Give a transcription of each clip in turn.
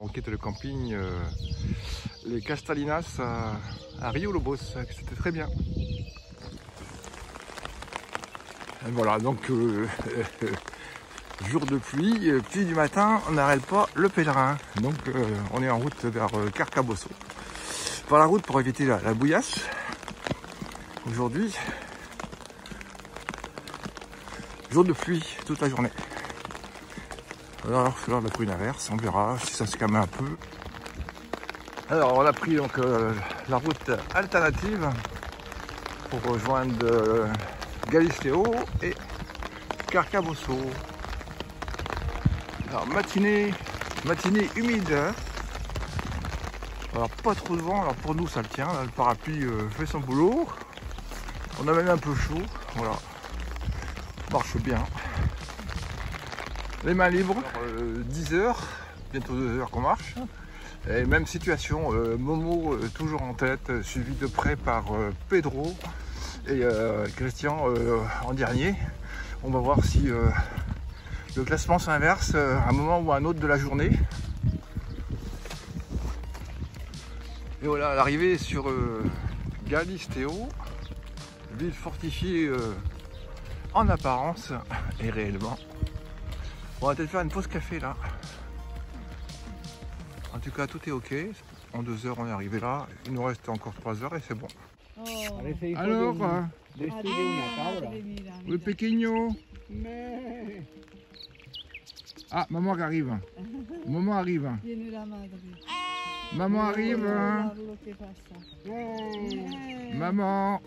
on quitte le camping les Castalinas à Rio Lobos. C'était très bien. Et voilà, donc jour de pluie, pluie du matin, on n'arrête pas le pèlerin. Donc on est en route vers Carcabosso. Par la route pour éviter la bouillasse. Aujourd'hui, jour de pluie toute la journée. Alors, il va la averse, on verra si ça se calme un peu. Alors, on a pris donc la route alternative pour rejoindre Galisteo et Carcabosso. Alors, matinée humide. Hein. Alors, pas trop de vent, alors pour nous ça le tient. Là, le parapluie fait son boulot. On a même un peu chaud. Voilà. Marche bien. Les mains libres, 10 heures, bientôt 2 heures qu'on marche. Et même situation, Momo toujours en tête, suivi de près par Pedro et Christian en dernier. On va voir si le classement s'inverse à un moment ou à un autre de la journée. Et voilà, l'arrivée sur Galisteo, ville fortifiée en apparence et réellement. On va peut-être faire une pause café là. En tout cas, tout est ok. En 2 heures, on est arrivé là. Il nous reste encore 3 heures et c'est bon. Oh. Alors, le pequeño. Ah, maman arrive. Maman arrive. Maman arrive. Maman,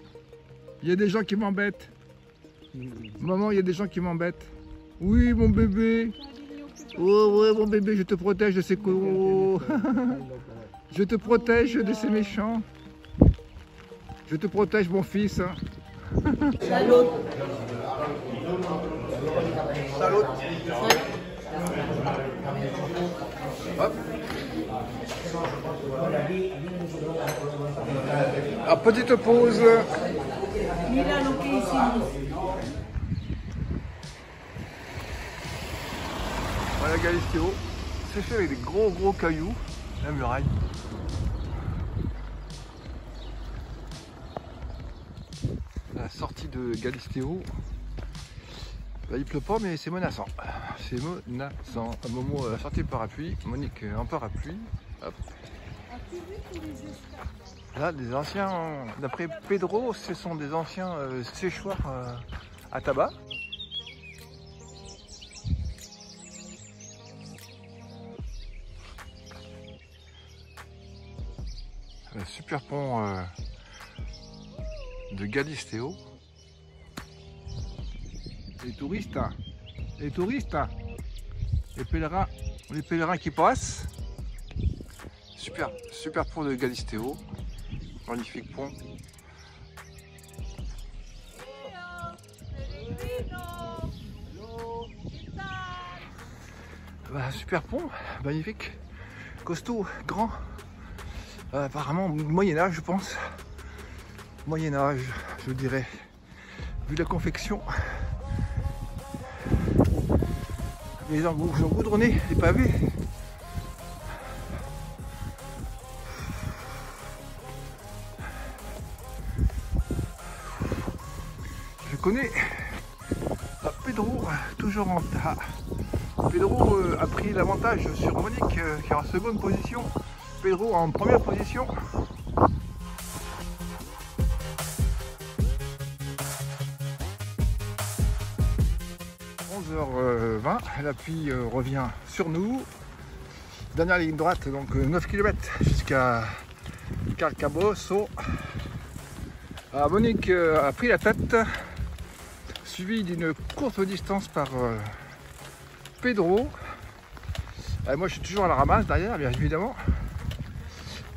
il y a des gens qui m'embêtent. Maman, il y a des gens qui m'embêtent. Oui, mon bébé. Oh, ouais, mon bébé, je te protège de ces coraux. Je te protège de ces méchants. Je te protège, mon fils. Salut. Salut. Hop. Ah, petite pause. Voilà Galisteo, c'est fait avec des gros cailloux, la muraille. La sortie de Galisteo, bah, il pleut pas mais c'est menaçant. C'est menaçant. Momo a sorti le parapluie, Monique en parapluie. Hop. Là, des anciens, d'après Pedro, ce sont des anciens séchoirs à tabac. Le super pont de Galisteo. Les touristes, les pèlerins qui passent. Super pont de Galisteo. Magnifique pont. Bah, super pont, magnifique, costaud, grand. Apparemment Moyen-Âge, je pense. Moyen-Âge, je dirais. Vu la confection. Les ont goudronné les pavés. Je connais Pedro, toujours en tas. Pedro a pris l'avantage sur Monique qui est en seconde position. Pedro en première position. h 20, la pluie revient sur nous. Dernière ligne droite, donc 9 km jusqu'à Carcabosso. Monique a pris la tête, suivi d'une courte distance par Pedro. Moi je suis toujours à la ramasse derrière, bien évidemment.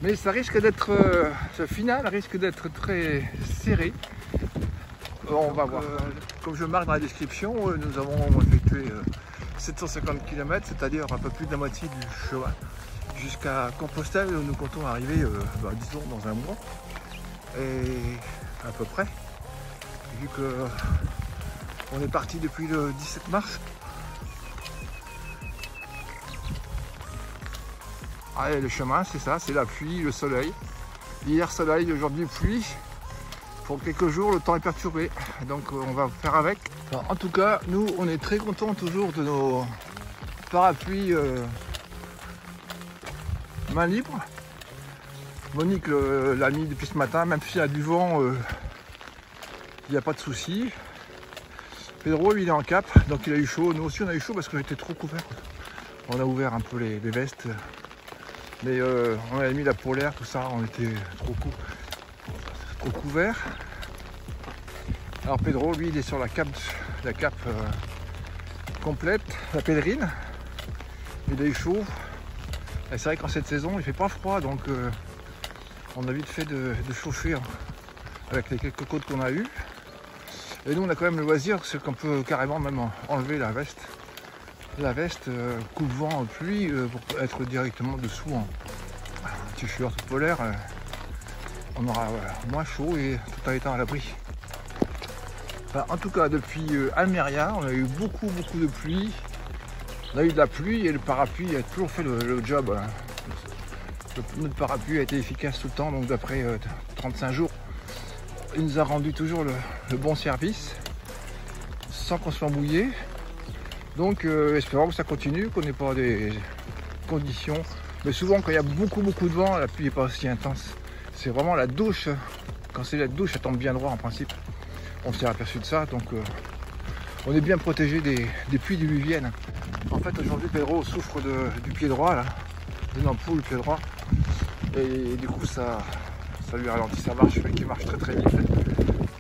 Mais ça risque d'être, ce final risque d'être très serré. On va voir. Comme je marque dans la description, nous avons effectué 750 km, c'est-à-dire un peu plus de la moitié du chemin, jusqu'à Compostelle où nous comptons arriver, disons, dans un mois. Et à peu près, vu que on est parti depuis le 17 mars. Allez, le chemin, c'est ça, c'est la pluie, le soleil. Hier soleil, aujourd'hui pluie. Pour quelques jours, le temps est perturbé. Donc on va faire avec. Alors, en tout cas, nous, on est très contents toujours de nos parapluies main libre. Monique l'a mis depuis ce matin, même s'il y a du vent, il n'y a pas de souci. Pedro, lui, il est en cap, donc il a eu chaud. Nous aussi, on a eu chaud parce qu'on était trop couverts. On a ouvert un peu les vestes. Mais on avait mis la polaire, tout ça, on était trop couvert. Alors Pedro, lui, il est sur la cape complète, la pèlerine. Il a eu chaud. Et c'est vrai qu'en cette saison, il fait pas froid, donc on a vite fait de chauffer, hein, avec les quelques côtes qu'on a eues. Et nous, on a quand même le loisir, c'est qu'on peut carrément même enlever la veste. La veste coupe-vent pluie pour être directement dessous en t-shirt polaire. On aura moins chaud et tout a été à l'abri. Enfin, en tout cas, depuis Almeria, on a eu beaucoup de pluie. On a eu de la pluie et le parapluie a toujours fait le job. Notre parapluie a été efficace tout le temps, donc d'après 35 jours, il nous a rendu toujours le bon service, sans qu'on soit mouillé. Donc espérons que ça continue, qu'on n'ait pas des conditions. Mais souvent quand il y a beaucoup de vent, la pluie n'est pas aussi intense. C'est vraiment la douche. Quand c'est la douche, ça tombe bien droit en principe. On s'est aperçu de ça, donc on est bien protégé des pluies diluviennes. En fait aujourd'hui Pedro souffre du pied droit, là, d'une ampoule pied droit. Et du coup ça lui ralentit sa marche, mais qui marche très vite.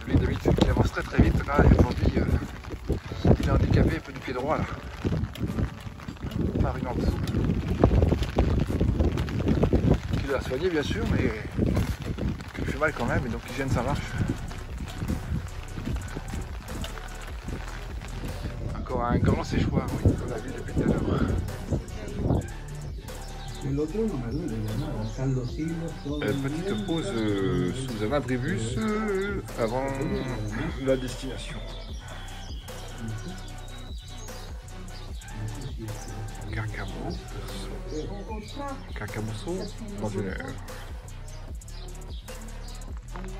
Lui d'habitude qui avance très vite, là aujourd'hui il est handicapé un peu du pied droit là, par une ampoule. Qu'il a soigné bien sûr, mais qui lui fait mal quand même, et donc il gêne sa marche. Encore un grand séchoir, oui, qu'on a vu depuis tout à l'heure. Petite pause sous un abribus avant la destination. Carcamoso dans une heure.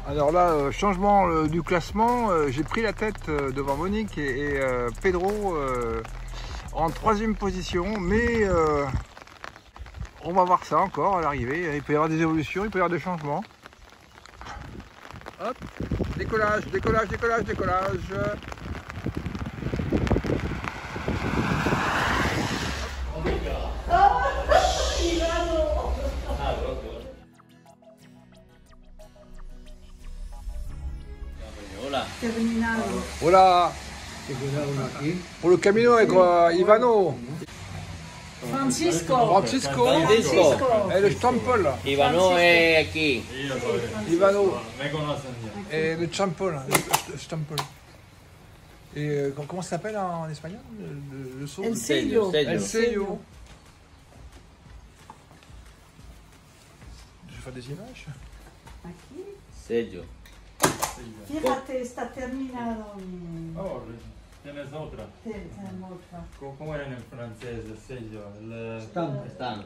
Alors là, changement du classement, j'ai pris la tête devant Monique et Pedro en 3e position, mais on va voir ça encore à l'arrivée. Il peut y avoir des évolutions, il peut y avoir des changements. Hop, décollage. Terminado. Hola. Pour le camino avec Ivano. Francisco. Et le Champol. Ivano es aquí. Ivano. Et le Champol. Et comment ça s'appelle en espagnol le saut? El sello. El sello. Je vais faire des images. Aquí. Sello. Fíjate, está terminado. Oh, tienes otra. Tenemos otra. ¿Cómo era en francés el sello? Están.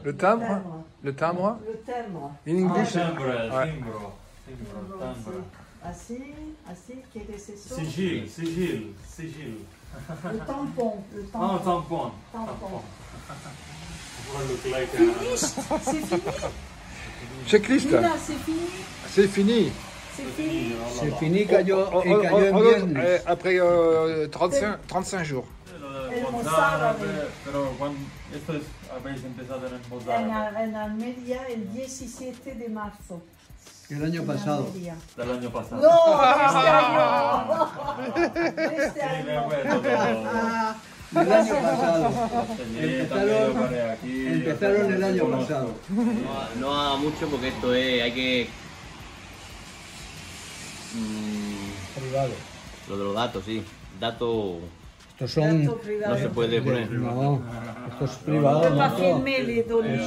Le timbre. Le timbre. Le termo. In English. Timbre, Ouais. timbro. Timbre. Así, ¿quieres eso? Sigil. Le tampon. Ah, tampon. Tampon. Look like Finished. C'est fini. Checklist. Mira, c'est fini. C'est fini. C'est fini. C'est fini, cayó en viernes. Après 35 jours. El mozárabe. Pero cuando esto es, habéis empezado en el mozárabe En Almería el 17 de marzo. El año pasado. Almería. del año pasado. No, este año. El año pasado. Aquí, Empezaron el año pasado. No haga mucho porque esto es, hay que... Privado. Lo de los datos, sí. Datos Estos son. Dato privado. no se puede poner. No, esto es privado. Pas macho. filmer les données.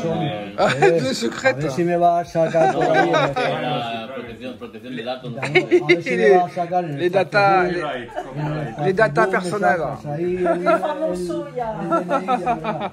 Ah, de secrète. A ver si me va a sacar por ahí. La protección de datos. A ver si me va a sacar en el Les data, Copyright. les data Facebook me personnelles. sacas ahí el El famoso ya. DNI, de verdad.